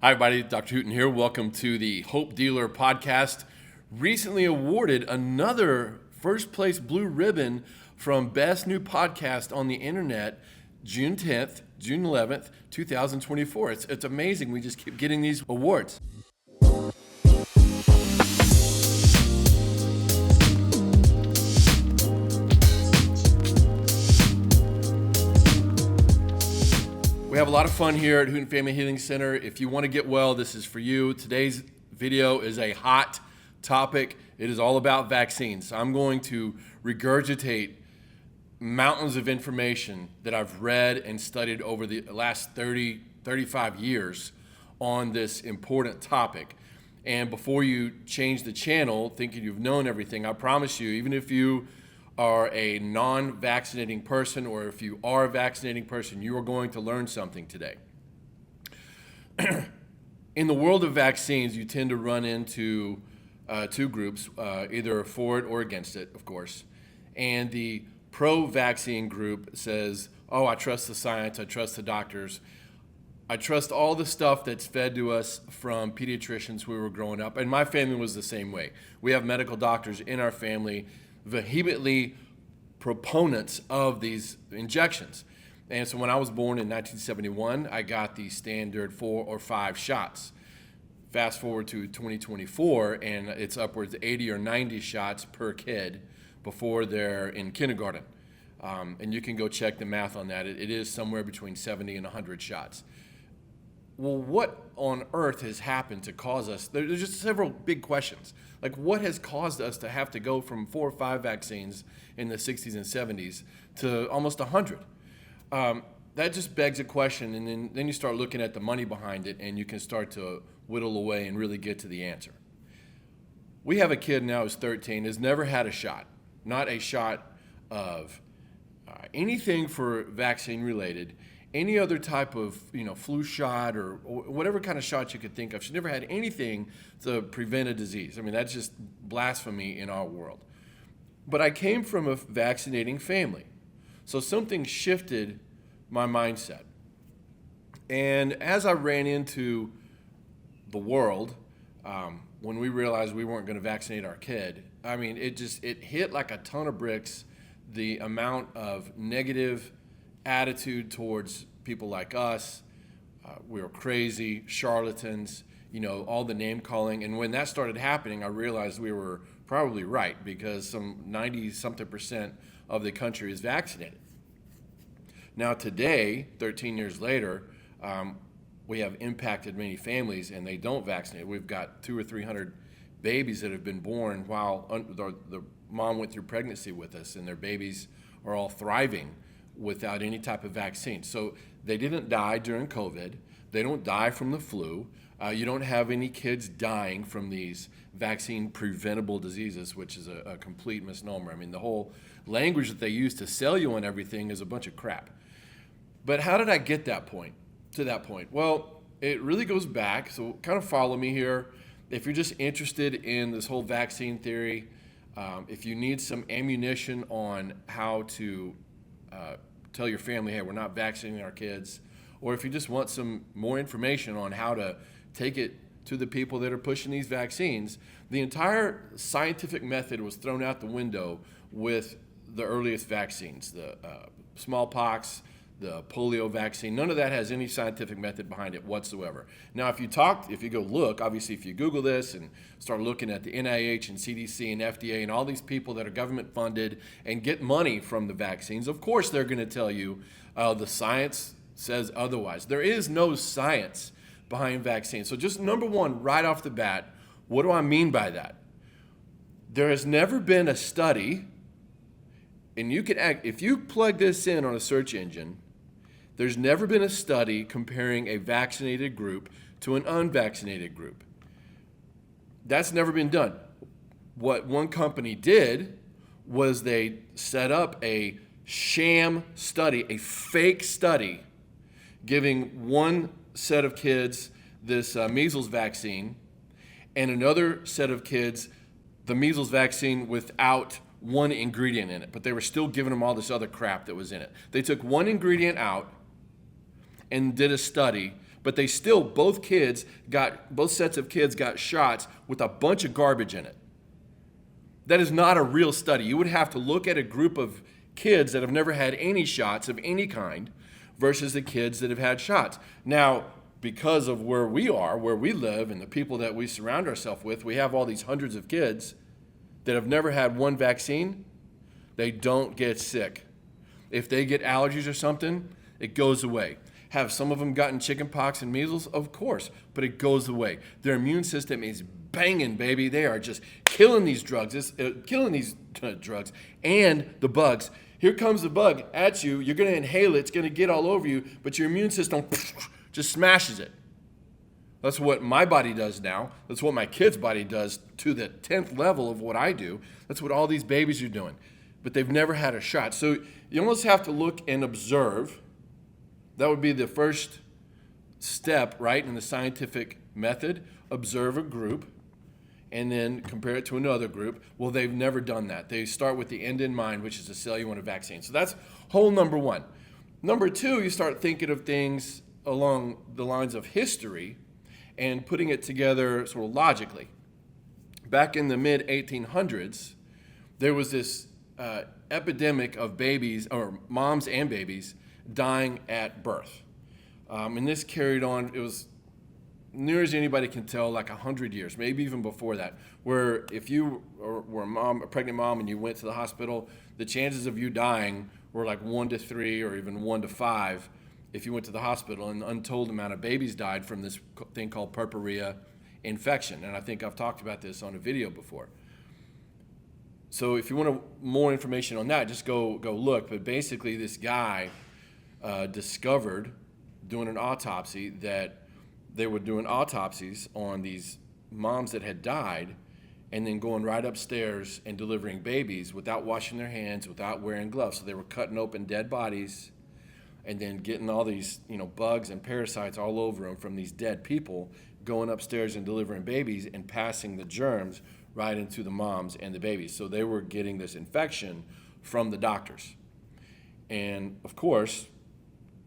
Hi, everybody. Dr. Hooten here. Welcome to the Hope Dealer podcast. Recently awarded another first place blue ribbon from Best New Podcast on the Internet, June 10th, June 11th, 2024. It's amazing. We just keep getting these awards. We have a lot of fun here at Hooten Family Healing Center. If you want to get well, this is for you. Today's video is a hot topic. It is all about vaccines. I'm going to regurgitate mountains of information that I've read and studied over the last 35 years on this important topic. And before you change the channel thinking you've known everything, I promise you, even if you are a non-vaccinating person or if you are a vaccinating person, you are going to learn something today. In the world of vaccines, you tend to run into two groups, either for it or against it, of course. And the pro-vaccine group says, oh, I trust the science, I trust the doctors, I trust all the stuff that's fed to us from pediatricians when we were growing up. And my family was the same way. We have medical doctors in our family, vehemently proponents of these injections. And so when I was born in 1971, I got the standard 4 or 5 shots. Fast forward to 2024, and it's upwards of 80 or 90 shots per kid before they're in kindergarten. And you can go check the math on that. It is somewhere between 70 and 100 shots. Well, what on earth has happened to cause us? There's just several big questions. Like, what has caused us to have to go from 4 or 5 vaccines in the 60s and 70s to almost 100? That just begs a question, and then you start looking at the money behind it, and you can start to whittle away and really get to the answer. We have a kid now who's 13, has never had a shot, not a shot of anything for vaccine related, any other type of flu shot or whatever kind of shot you could think of. She never had anything to prevent a disease. I mean, that's just blasphemy in our world. But I came from a vaccinating family, so something shifted my mindset. And as I ran into the world, when we realized we weren't going to vaccinate our kid, I mean, it hit like a ton of bricks, the amount of negative attitude towards people like us. We were crazy, charlatans, all the name calling. And when that started happening, I realized we were probably right, because some 90-something% of the country is vaccinated. Now today, 13 years later, we have impacted many families and they don't vaccinate. We've got 200 or 300 babies that have been born while the mom went through pregnancy with us, and their babies are all thriving without any type of vaccine. So they didn't die during COVID. They don't die from the flu. You don't have any kids dying from these vaccine preventable diseases, which is a complete misnomer. I mean, the whole language that they use to sell you on everything is a bunch of crap. But how did I get to that point? Well, it really goes back, so kind of follow me here. If you're just interested in this whole vaccine theory, if you need some ammunition on how to tell your family, hey, we're not vaccinating our kids, or if you just want some more information on how to take it to the people that are pushing these vaccines, the entire scientific method was thrown out the window with the earliest vaccines, the smallpox, the polio vaccine. None of that has any scientific method behind it whatsoever. Now, if you go look, obviously if you Google this and start looking at the NIH and CDC and FDA and all these people that are government funded and get money from the vaccines, of course they're going to tell you the science says otherwise. There is no science behind vaccines. So just number one, right off the bat, what do I mean by that? There has never been a study, and if you plug this in on a search engine, there's never been a study comparing a vaccinated group to an unvaccinated group. That's never been done. What one company did was they set up a sham study, a fake study, giving one set of kids this measles vaccine and another set of kids the measles vaccine without one ingredient in it, but they were still giving them all this other crap that was in it. They took one ingredient out and did a study, But they still, both sets of kids got shots with a bunch of garbage in it. That is not a real study. You would have to look at a group of kids that have never had any shots of any kind versus the kids that have had shots. Now, because of where we are, where we live, and the people that we surround ourselves with, we have all these hundreds of kids that have never had one vaccine. They don't get sick. If they get allergies or something, it goes away. Have some of them gotten chicken pox and measles? Of course, but it goes away. Their immune system is banging, baby. They are just killing these drugs, drugs and the bugs. Here comes the bug at you. You're going to inhale it. It's going to get all over you, but your immune system just smashes it. That's what my body does now. That's what my kid's body does to the 10th level of what I do. That's what all these babies are doing. But they've never had a shot. So you almost have to look and observe. That would be the first step, right, in the scientific method. Observe a group and then compare it to another group. Well, they've never done that. They start with the end in mind, which is to sell you on a vaccine. So that's hole number one. Number two, you start thinking of things along the lines of history and putting it together sort of logically. Back in the mid-1800s, there was this epidemic of babies, or moms and babies, dying at birth. And this carried on, it was near as anybody can tell, like 100 years, maybe even before that, where if you were a pregnant mom and you went to the hospital, the chances of you dying were like 1 to 3 or even 1 to 5 if you went to the hospital. And an untold amount of babies died from this thing called purpura infection. And I think I've talked about this on a video before. So if you want more information on that, just go look. But basically this guy discovered, doing an autopsy, that they were doing autopsies on these moms that had died and then going right upstairs and delivering babies without washing their hands, without wearing gloves. So they were cutting open dead bodies and then getting all these, bugs and parasites all over them from these dead people, going upstairs and delivering babies and passing the germs right into the moms and the babies. So they were getting this infection from the doctors. And of course,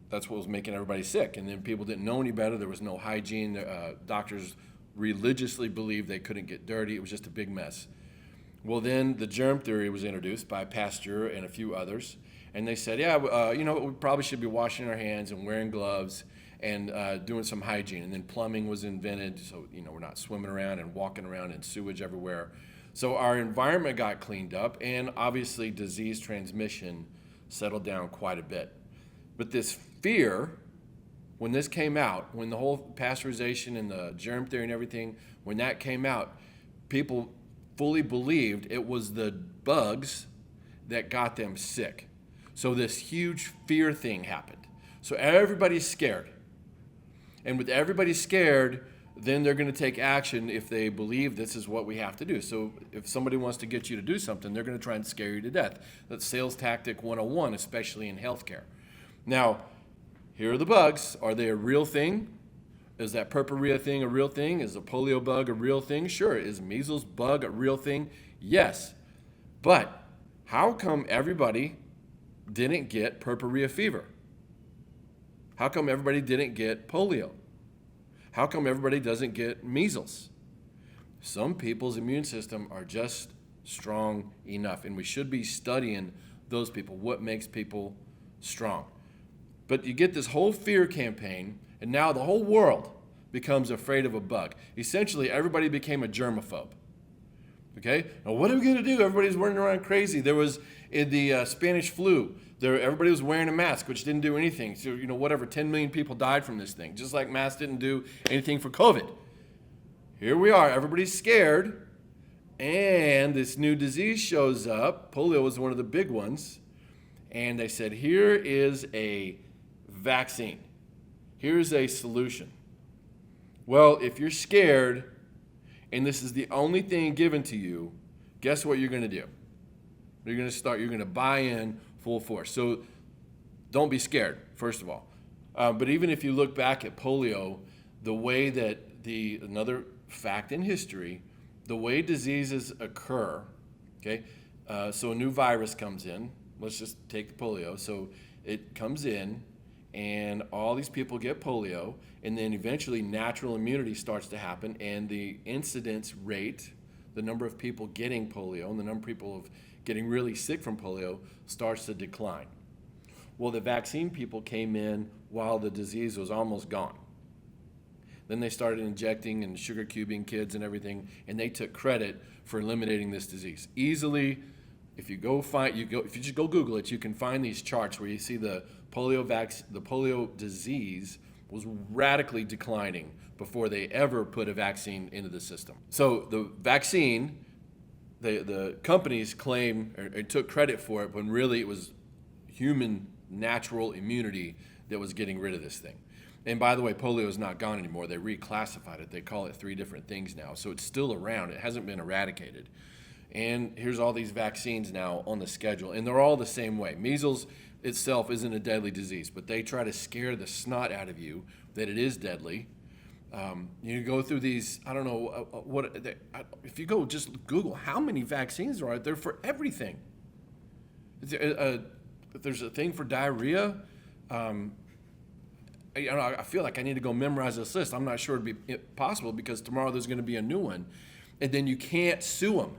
that's what was making everybody sick. And then people didn't know any better. There was no hygiene. Doctors religiously believed they couldn't get dirty. It was just a big mess. Well, then the germ theory was introduced by Pasteur and a few others. And they said, we probably should be washing our hands and wearing gloves and doing some hygiene. And then plumbing was invented, so we're not swimming around and walking around in sewage everywhere. So our environment got cleaned up, and obviously disease transmission settled down quite a bit. But this fear, when this came out, when the whole pasteurization and the germ theory and everything, when that came out, people fully believed it was the bugs that got them sick. So this huge fear thing happened. So everybody's scared. And with everybody scared, then they're going to take action if they believe this is what we have to do. So if somebody wants to get you to do something, they're going to try and scare you to death. That's sales tactic 101, especially in healthcare. Now, here are the bugs. Are they a real thing? Is that purpura thing a real thing? Is the polio bug a real thing? Sure. Is measles bug a real thing? Yes. But how come everybody didn't get purpura fever? How come everybody didn't get polio? How come everybody doesn't get measles? Some people's immune system are just strong enough, and we should be studying those people, what makes people strong. But you get this whole fear campaign, and now the whole world becomes afraid of a bug. Essentially, everybody became a germaphobe. Okay? Now, what are we going to do? Everybody's running around crazy. There was, in the Spanish flu, everybody was wearing a mask, which didn't do anything. So, 10 million people died from this thing, just like masks didn't do anything for COVID. Here we are. Everybody's scared, and this new disease shows up. Polio was one of the big ones. And they said, here is a vaccine. Here's a solution. Well, if you're scared and this is the only thing given to you, guess what you're going to do? You're going to buy in full force. So don't be scared, first of all. But even if you look back at polio, the way that another fact in history, the way diseases occur, okay, so a new virus comes in. Let's just take the polio. So it comes in, and all these people get polio, and then eventually natural immunity starts to happen, and the incidence rate, the number of people getting polio and the number of people getting really sick from polio starts to decline. Well, the vaccine people came in while the disease was almost gone. Then they started injecting and sugar cubing kids and everything, and they took credit for eliminating this disease. Easily, if you just go Google it, you can find these charts where you see the polio disease was radically declining before they ever put a vaccine into the system. So the vaccine, the companies claim or took credit for it when really it was human natural immunity that was getting rid of this thing. And by the way, polio is not gone anymore. They reclassified it. They call it 3 different things now. So it's still around. It hasn't been eradicated. And here's all these vaccines now on the schedule, and they're all the same way. Measles itself isn't a deadly disease, but they try to scare the snot out of you that it is deadly. You go through these, I don't know, if you go just Google how many vaccines there are, they're for everything. There's a thing for diarrhea. I feel like I need to go memorize this list. I'm not sure it'd be possible because tomorrow there's going to be a new one. And then you can't sue them.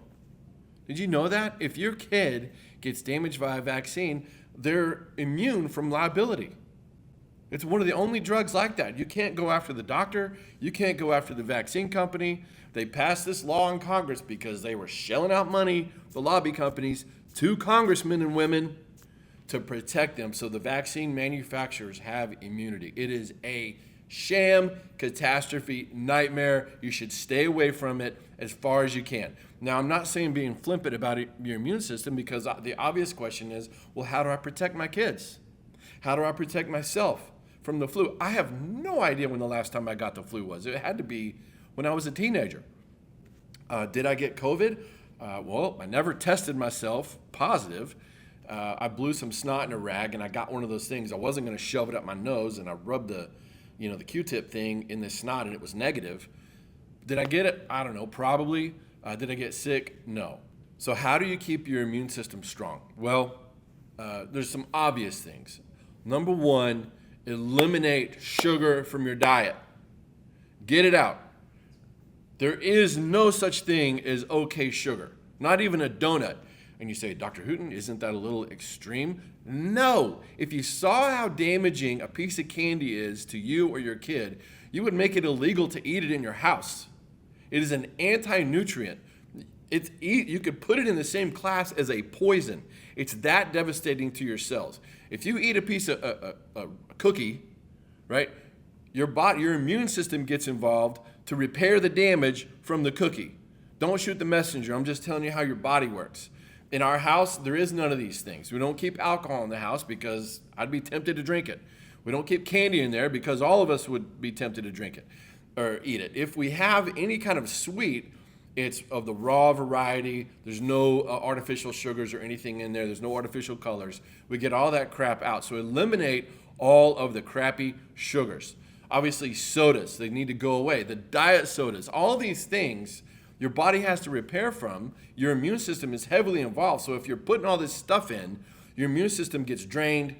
Did you know that? If your kid gets damaged by a vaccine, they're immune from liability. It's one of the only drugs like that. You can't go after the doctor. You can't go after the vaccine company. They passed this law in Congress because they were shelling out money, the lobby companies, to congressmen and women to protect them, so the vaccine manufacturers have immunity. It is a sham, catastrophe, nightmare. You should stay away from it as far as you can. Now, I'm not saying being flippant about your immune system, because the obvious question is, well, how do I protect my kids? How do I protect myself from the flu? I have no idea when the last time I got the flu was. It had to be when I was a teenager. Did I get COVID? Well, I never tested myself positive. I blew some snot in a rag, and I got one of those things. I wasn't going to shove it up my nose, and I rubbed the Q-tip thing in the snot, and it was negative. Did I get it? I don't know, probably. Did I get sick? No. So how do you keep your immune system strong? Well, there's some obvious things. Number one, eliminate sugar from your diet. Get it out. There is no such thing as okay sugar, not even a donut. And you say, Dr. Hooten, isn't that a little extreme? No. If you saw how damaging a piece of candy is to you or your kid, you would make it illegal to eat it in your house. It is an anti-nutrient. You could put it in the same class as a poison. It's that devastating to your cells. If you eat a piece of a cookie, right, your immune system gets involved to repair the damage from the cookie. Don't shoot the messenger. I'm just telling you how your body works. In our house, there is none of these things. We don't keep alcohol in the house because I'd be tempted to drink it. We don't keep candy in there because all of us would be tempted to drink it or eat it. If we have any kind of sweet, it's of the raw variety. There's no artificial sugars or anything in there. There's no artificial colors. We get all that crap out. So eliminate all of the crappy sugars. Obviously, sodas, they need to go away. The diet sodas, all these things your body has to repair from. Your immune system is heavily involved. So if you're putting all this stuff in, your immune system gets drained.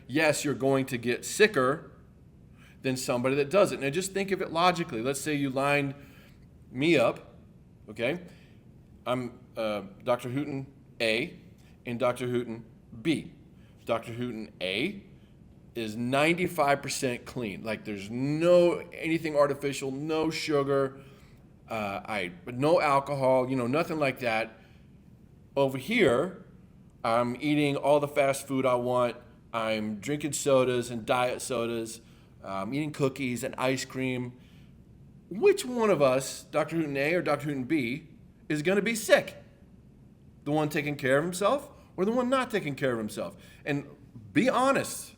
Yes, you're going to get sicker than somebody that doesn't. Now just think of it logically. Let's say you lined me up, okay? I'm Dr. Hooten A and Dr. Hooten B. Dr. Hooten A is 95% clean. Like there's no anything artificial, no sugar, no alcohol, nothing like that. Over here, I'm eating all the fast food I want. I'm drinking sodas and diet sodas. I'm eating cookies and ice cream. Which one of us, Dr. Hooten A or Dr. Hooten B, is going to be sick? The one taking care of himself or the one not taking care of himself? And be honest.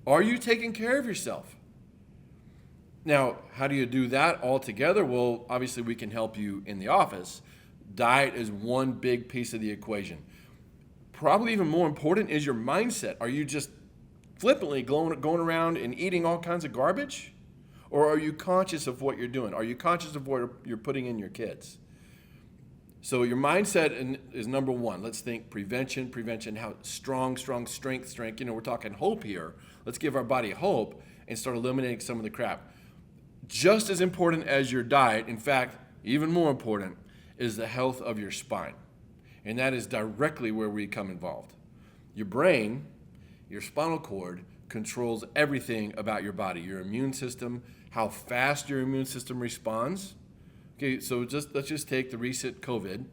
Are you taking care of yourself? Now, how do you do that all together? Well, obviously we can help you in the office. Diet is one big piece of the equation. Probably even more important is your mindset. Are you just flippantly going around and eating all kinds of garbage? Or are you conscious of what you're doing? Are you conscious of what you're putting in your kids? So your mindset is number one. Let's think prevention, how strong, strength. We're talking hope here. Let's give our body hope and start eliminating some of the crap. Just as important as your diet, in fact, even more important, is the health of your spine. And that is directly where we become involved. Your brain, your spinal cord, controls everything about your body. Your immune system, how fast your immune system responds. Okay, so let's just take the recent COVID.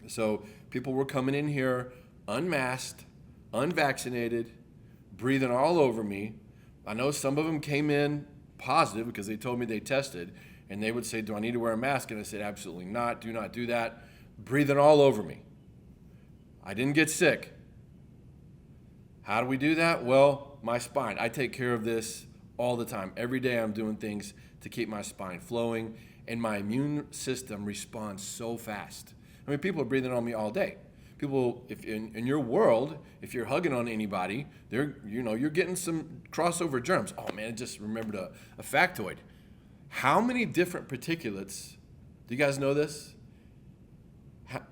So people were coming in here unmasked, unvaccinated, breathing all over me. I know some of them came in positive because they told me they tested, and they would say, do I need to wear a mask? And I said, absolutely not. Do not do that. Breathing all over me. I didn't get sick. How do we do that? Well, my spine. I take care of this all the time. Every day I'm doing things to keep my spine flowing, and my immune system responds so fast. I mean, people are breathing on me all day. People, if in your world, if you're hugging on anybody, you're getting some crossover germs. Oh man, I just remembered a factoid. How many different particulates, do you guys know this?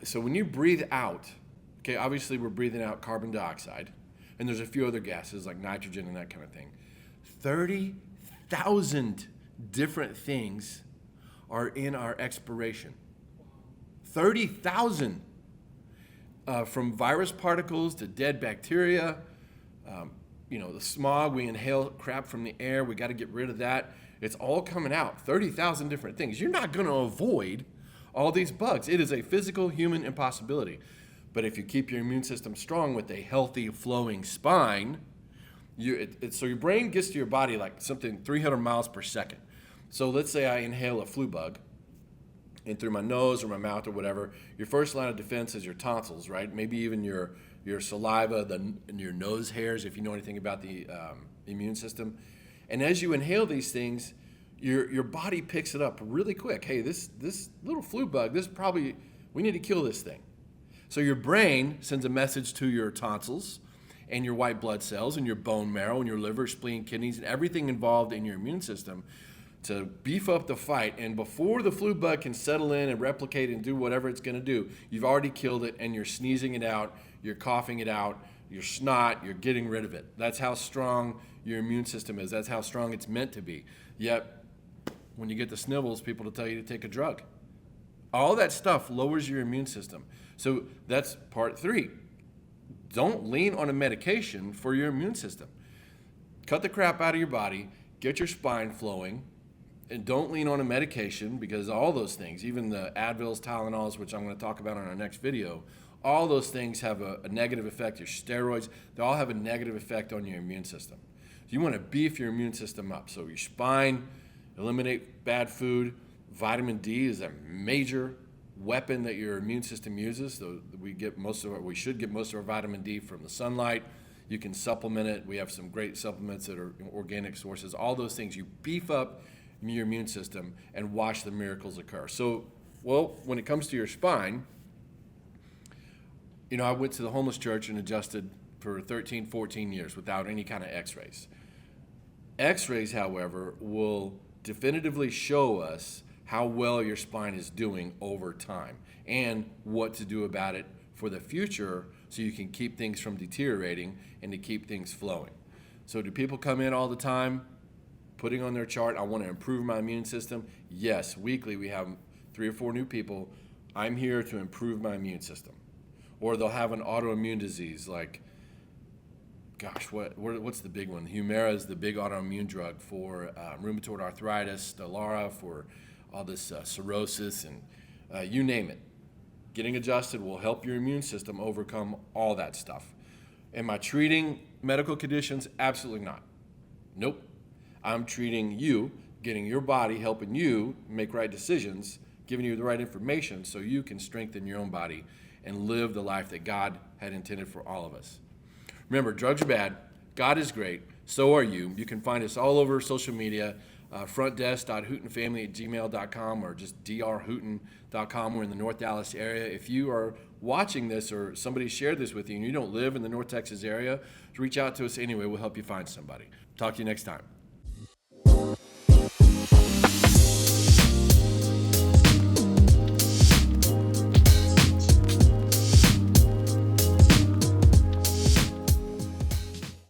So when you breathe out, okay, obviously we're breathing out carbon dioxide, and there's a few other gases like nitrogen and that kind of thing. 30,000 different things are in our expiration. 30,000. From virus particles to dead bacteria, the smog, we inhale crap from the air, we got to get rid of that. It's all coming out, 30,000 different things. You're not going to avoid all these bugs. It is a physical human impossibility. But if you keep your immune system strong with a healthy flowing spine, so your brain gets to your body like something 300 miles per second. So let's say I inhale a flu bug in through my nose or my mouth or whatever. Your first line of defense is your tonsils, right? Maybe even your saliva, your nose hairs, if you know anything about the immune system. And as you inhale these things, your body picks it up really quick. Hey, this little flu bug, we need to kill this thing. So your brain sends a message to your tonsils and your white blood cells and your bone marrow and your liver, spleen, kidneys, and everything involved in your immune system to beef up the fight. And before the flu bug can settle in and replicate and do whatever it's going to do, you've already killed it, and you're sneezing it out, you're coughing it out, your snot, you're getting rid of it. That's how strong your immune system is. That's how strong it's meant to be. Yet, when you get the snivels, people will tell you to take a drug. All that stuff lowers your immune system. So that's part 3. Don't lean on a medication for your immune system. Cut the crap out of your body, get your spine flowing, and don't lean on a medication, because all those things, even the Advils, Tylenols, which I'm going to talk about in our next video, all those things have a negative effect. Your steroids, they all have a negative effect on your immune system. So you want to beef your immune system up. So your spine, eliminate bad food. Vitamin D is a major weapon that your immune system uses. So we should get most of our vitamin D from the sunlight. You can supplement it. We have some great supplements that are organic sources. All those things, you beef up your immune system and watch the miracles occur. So, when it comes to your spine, I went to the homeless church and adjusted for 13, 14 years without any kind of x-rays. X-rays, however, will definitively show us how well your spine is doing over time and what to do about it for the future so you can keep things from deteriorating and to keep things flowing. So do people come in all the time putting on their chart, I want to improve my immune system? Yes, weekly we have 3 or 4 new people. I'm here to improve my immune system. Or they'll have an autoimmune disease like, what's the big one? Humira is the big autoimmune drug for rheumatoid arthritis, Stelara for all this cirrhosis, and you name it. Getting adjusted will help your immune system overcome all that stuff. Am I treating medical conditions? Absolutely not. Nope. I'm treating you, getting your body, helping you make right decisions, giving you the right information so you can strengthen your own body and live the life that God had intended for all of us. Remember, drugs are bad. God is great. So are you. You can find us all over social media, frontdesk.hootenfamily@gmail.com or just drhooten.com. We're in the North Dallas area. If you are watching this or somebody shared this with you and you don't live in the North Texas area, reach out to us anyway. We'll help you find somebody. Talk to you next time.